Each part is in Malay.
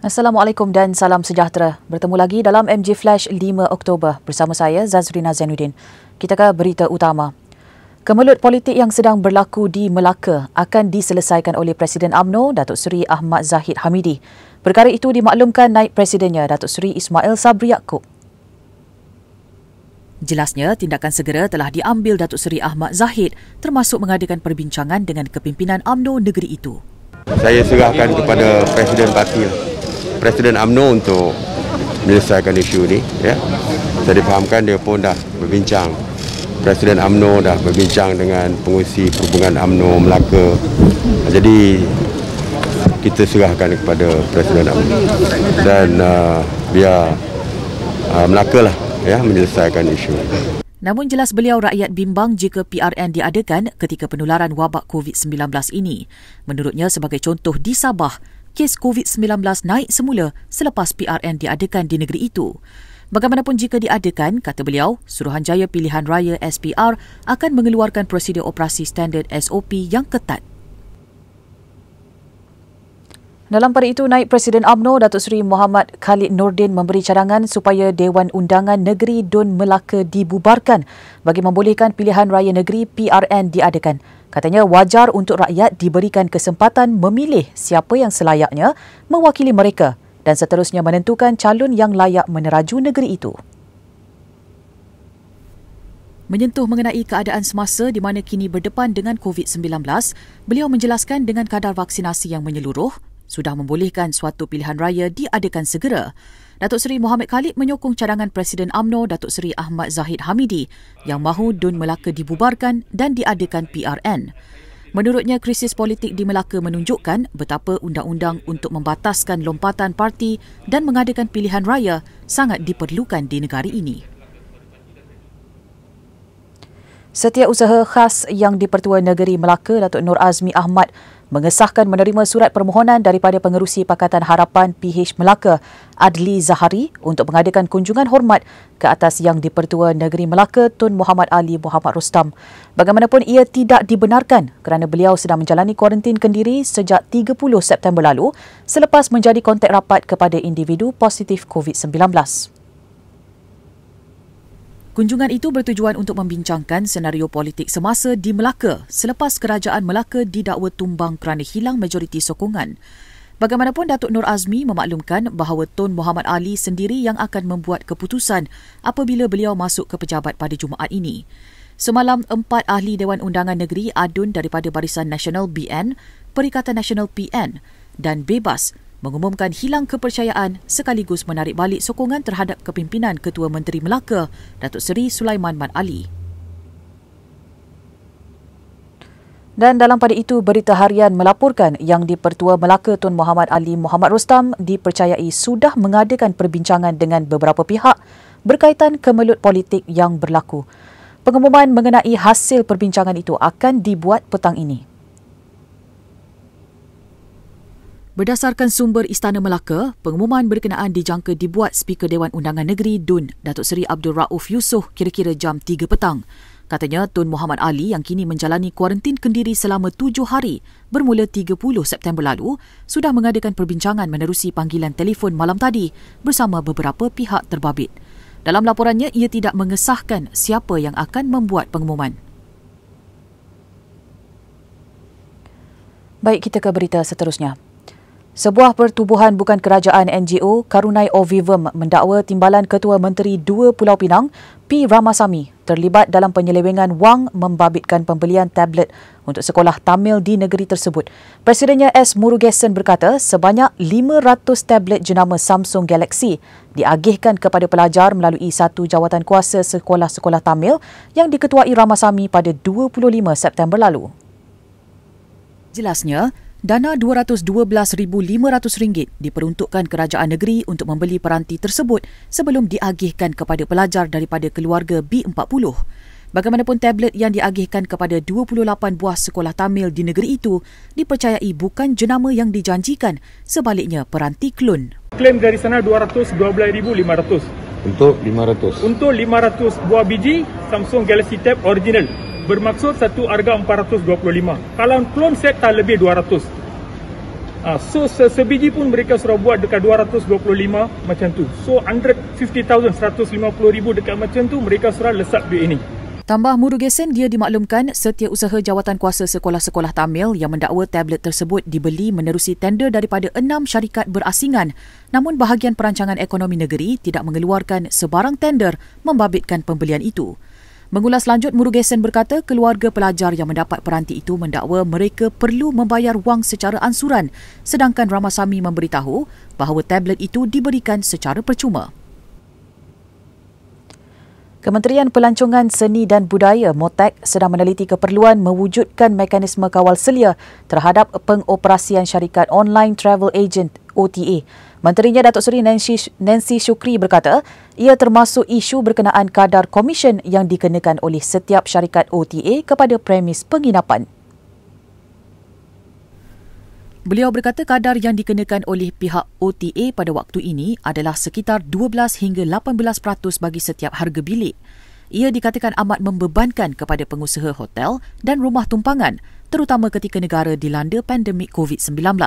Assalamualaikum dan salam sejahtera. Bertemu lagi dalam MJ Flash 5 Oktober bersama saya Zazrina Zainuddin. Kita ke berita utama. Kemelut politik yang sedang berlaku di Melaka akan diselesaikan oleh Presiden UMNO Datuk Seri Ahmad Zahid Hamidi. Perkara itu dimaklumkan Naib Presidennya Datuk Seri Ismail Sabri Yaakob. Jelasnya, tindakan segera telah diambil Datuk Seri Ahmad Zahid termasuk mengadakan perbincangan dengan kepimpinan UMNO negeri itu. Saya serahkan kepada Presiden Parti, Presiden UMNO untuk menyelesaikan isu ini. Ya. Saya difahamkan dia pun dah berbincang. Presiden UMNO dah berbincang dengan pengurusi perhubungan UMNO Melaka. Jadi kita serahkan kepada Presiden UMNO dan biar Melaka lah ya menyelesaikan isu ini. Namun jelas beliau rakyat bimbang jika PRN diadakan ketika penularan wabak COVID-19 ini. Menurutnya sebagai contoh di Sabah, kes COVID-19 naik semula selepas PRN diadakan di negeri itu. Bagaimanapun jika diadakan, kata beliau, Suruhanjaya Pilihan Raya SPR akan mengeluarkan prosedur operasi standard SOP yang ketat. Dalam pada itu, Naib Presiden UMNO Datuk Seri Muhammad Khalid Nordin memberi cadangan supaya Dewan Undangan Negeri Dun Melaka dibubarkan bagi membolehkan pilihan raya negeri PRN diadakan. Katanya wajar untuk rakyat diberikan kesempatan memilih siapa yang selayaknya mewakili mereka dan seterusnya menentukan calon yang layak meneraju negeri itu. Menyentuh mengenai keadaan semasa di mana kini berdepan dengan COVID-19, beliau menjelaskan dengan kadar vaksinasi yang menyeluruh, sudah membolehkan suatu pilihan raya diadakan segera. Datuk Seri Muhammad Khalid menyokong cadangan Presiden UMNO Datuk Seri Ahmad Zahid Hamidi yang mahu Dun Melaka dibubarkan dan diadakan PRN. Menurutnya, krisis politik di Melaka menunjukkan betapa undang-undang untuk membataskan lompatan parti dan mengadakan pilihan raya sangat diperlukan di negara ini. Setiausaha khas yang di-Pertua Negeri Melaka Datuk Nur Azmi Ahmad mengesahkan menerima surat permohonan daripada Pengerusi Pakatan Harapan PH Melaka Adli Zahari untuk mengadakan kunjungan hormat ke atas Yang di-Pertua Negeri Melaka Tun Muhammad Ali Muhammad Rustam. Bagaimanapun ia tidak dibenarkan kerana beliau sedang menjalani kuarantin kendiri sejak 30 September lalu selepas menjadi kontak rapat kepada individu positif COVID-19. Kunjungan itu bertujuan untuk membincangkan senario politik semasa di Melaka selepas kerajaan Melaka didakwa tumbang kerana hilang majoriti sokongan. Bagaimanapun, Datuk Nur Azmi memaklumkan bahawa Tun Muhammad Ali sendiri yang akan membuat keputusan apabila beliau masuk ke pejabat pada Jumaat ini. Semalam, 4 ahli Dewan Undangan Negeri adun daripada Barisan Nasional BN, Perikatan Nasional PN dan Bebas mengumumkan hilang kepercayaan sekaligus menarik balik sokongan terhadap kepimpinan Ketua Menteri Melaka, Datuk Seri Sulaiman Mat Ali. Dan dalam pada itu, Berita Harian melaporkan Yang di-Pertua Melaka Tun Muhammad Ali Muhammad Rustam dipercayai sudah mengadakan perbincangan dengan beberapa pihak berkaitan kemelut politik yang berlaku. Pengumuman mengenai hasil perbincangan itu akan dibuat petang ini. Berdasarkan sumber Istana Melaka, pengumuman berkenaan dijangka dibuat Speaker Dewan Undangan Negeri Dun, Datuk Seri Abdul Rauf Yusof kira-kira jam 3 petang. Katanya Tun Muhammad Ali yang kini menjalani kuarantin kendiri selama 7 hari bermula 30 September lalu sudah mengadakan perbincangan menerusi panggilan telefon malam tadi bersama beberapa pihak terbabit. Dalam laporannya, ia tidak mengesahkan siapa yang akan membuat pengumuman. Baik, kita ke berita seterusnya. Sebuah pertubuhan bukan kerajaan NGO, Karunai Ovivum, mendakwa timbalan Ketua Menteri 2 Pulau Pinang, P. Ramasamy, terlibat dalam penyelewengan wang membabitkan pembelian tablet untuk sekolah Tamil di negeri tersebut. Presidennya S. Murugesan berkata sebanyak 500 tablet jenama Samsung Galaxy diagihkan kepada pelajar melalui satu jawatan kuasa sekolah-sekolah Tamil yang diketuai Ramasamy pada 25 September lalu. Jelasnya, dana RM212,500 diperuntukkan kerajaan negeri untuk membeli peranti tersebut sebelum diagihkan kepada pelajar daripada keluarga B40. Bagaimanapun, tablet yang diagihkan kepada 28 buah sekolah Tamil di negeri itu dipercayai bukan jenama yang dijanjikan, sebaliknya peranti klon. Klaim dari sana 212,500. Untuk 500? Untuk 500 buah biji Samsung Galaxy Tab original. Bermaksud satu harga 425. Kalau klon set tak lebih 200. So sebiji pun mereka sudah buat dekat 225 macam tu. So 150,000, 150,000 dekat macam tu mereka sudah lesap duit ini. Tambah Murugesan, dia dimaklumkan Setiausaha Jawatan Kuasa Sekolah-Sekolah Tamil yang mendakwa tablet tersebut dibeli menerusi tender daripada 6 syarikat berasingan. Namun bahagian perancangan ekonomi negeri tidak mengeluarkan sebarang tender membabitkan pembelian itu. Mengulas lanjut, Murugesan berkata keluarga pelajar yang mendapat peranti itu mendakwa mereka perlu membayar wang secara ansuran, sedangkan Ramasamy memberitahu bahawa tablet itu diberikan secara percuma. Kementerian Pelancongan Seni dan Budaya MOTEK sedang meneliti keperluan mewujudkan mekanisme kawal selia terhadap pengoperasian syarikat online travel agent OTA. Menterinya Datuk Seri Nancy Shukri berkata, ia termasuk isu berkenaan kadar komisen yang dikenakan oleh setiap syarikat OTA kepada premis penginapan. Beliau berkata kadar yang dikenakan oleh pihak OTA pada waktu ini adalah sekitar 12 hingga 18% bagi setiap harga bilik. Ia dikatakan amat membebankan kepada pengusaha hotel dan rumah tumpangan, terutama ketika negara dilanda pandemik COVID-19.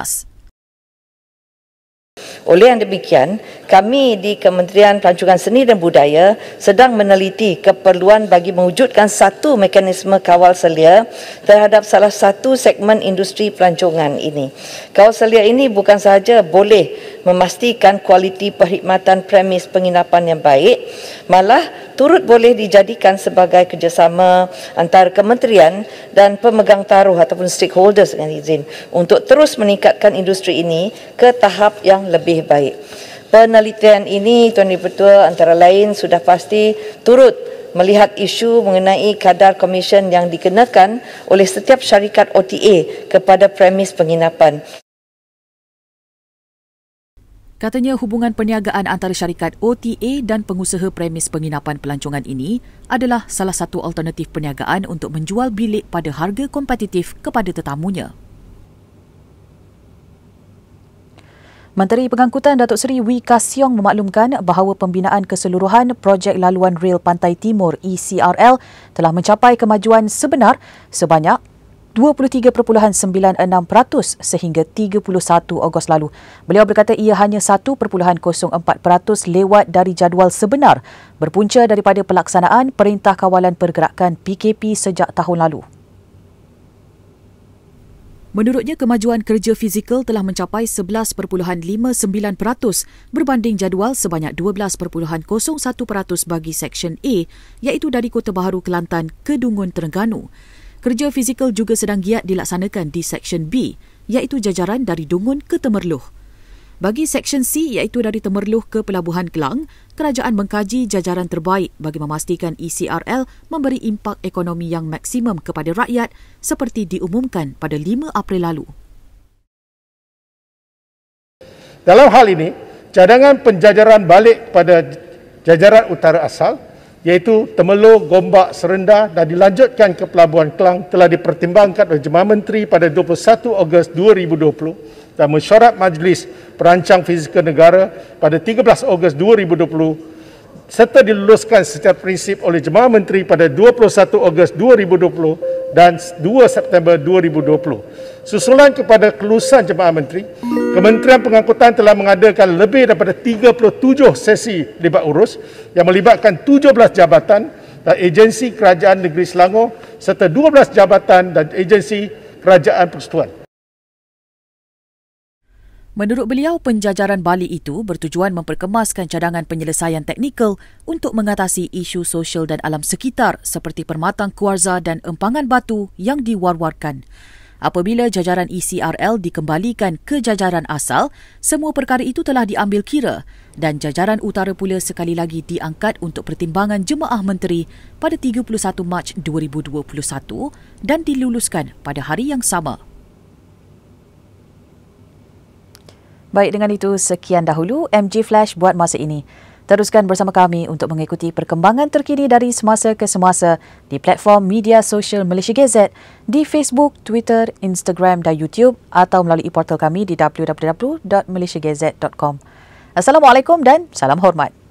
Oleh yang demikian, kami di Kementerian Pelancongan Seni dan Budaya sedang meneliti keperluan bagi mewujudkan satu mekanisme kawal selia terhadap salah satu segmen industri pelancongan ini. Kawal selia ini bukan sahaja boleh memastikan kualiti perkhidmatan premis penginapan yang baik, malah turut boleh dijadikan sebagai kerjasama antara kementerian dan pemegang taruh ataupun stakeholders dengan izin untuk terus meningkatkan industri ini ke tahap yang lebih baik. Penelitian ini, Tuan Dipertua, antara lain sudah pasti turut melihat isu mengenai kadar komisen yang dikenakan oleh setiap syarikat OTA kepada premis penginapan. Katanya hubungan perniagaan antara syarikat OTA dan pengusaha premis penginapan pelancongan ini adalah salah satu alternatif perniagaan untuk menjual bilik pada harga kompetitif kepada tetamunya. Menteri Pengangkutan Datuk Seri Wee Ka Siong memaklumkan bahawa pembinaan keseluruhan projek laluan rel Pantai Timur ECRL telah mencapai kemajuan sebenar sebanyak 23.96% sehingga 31 Ogos lalu. Beliau berkata ia hanya 1.04% lewat dari jadual sebenar berpunca daripada pelaksanaan Perintah Kawalan Pergerakan PKP sejak tahun lalu. Menurutnya, kemajuan kerja fizikal telah mencapai 11.59% berbanding jadual sebanyak 12.01% bagi Seksyen A, iaitu dari Kota Baharu, Kelantan ke Dungun, Terengganu. Kerja fizikal juga sedang giat dilaksanakan di Seksyen B, iaitu jajaran dari Dungun ke Temerloh. Bagi Seksyen C, iaitu dari Temerloh ke Pelabuhan Kelang, kerajaan mengkaji jajaran terbaik bagi memastikan ECRL memberi impak ekonomi yang maksimum kepada rakyat seperti diumumkan pada 5 April lalu. Dalam hal ini, cadangan penjajaran balik pada jajaran utara asal, iaitu Temerloh, Gombak, Serenda dan dilanjutkan ke Pelabuhan Kelang telah dipertimbangkan oleh Jemaah Menteri pada 21 Ogos 2020 dan mesyuarat Majlis Perancang Fizikal Negara pada 13 Ogos 2020 serta diluluskan secara prinsip oleh Jemaah Menteri pada 21 Ogos 2020 dan 2 September 2020. Susulan kepada kelulusan Jemaah Menteri, Kementerian Pengangkutan telah mengadakan lebih daripada 37 sesi libat urus yang melibatkan 17 jabatan dan agensi kerajaan negeri Selangor serta 12 jabatan dan agensi kerajaan persekutuan. Menurut beliau, penjajaran balik itu bertujuan memperkemaskan cadangan penyelesaian teknikal untuk mengatasi isu sosial dan alam sekitar seperti permatang kuarza dan empangan batu yang diwar-warkan. Apabila jajaran ECRL dikembalikan ke jajaran asal, semua perkara itu telah diambil kira dan jajaran utara pula sekali lagi diangkat untuk pertimbangan Jemaah Menteri pada 31 Mac 2021 dan diluluskan pada hari yang sama. Baik, dengan itu sekian dahulu MG Flash buat masa ini. Teruskan bersama kami untuk mengikuti perkembangan terkini dari semasa ke semasa di platform media sosial Malaysia Gazette di Facebook, Twitter, Instagram dan YouTube atau melalui portal kami di www.malaysiagazette.com. Assalamualaikum dan salam hormat.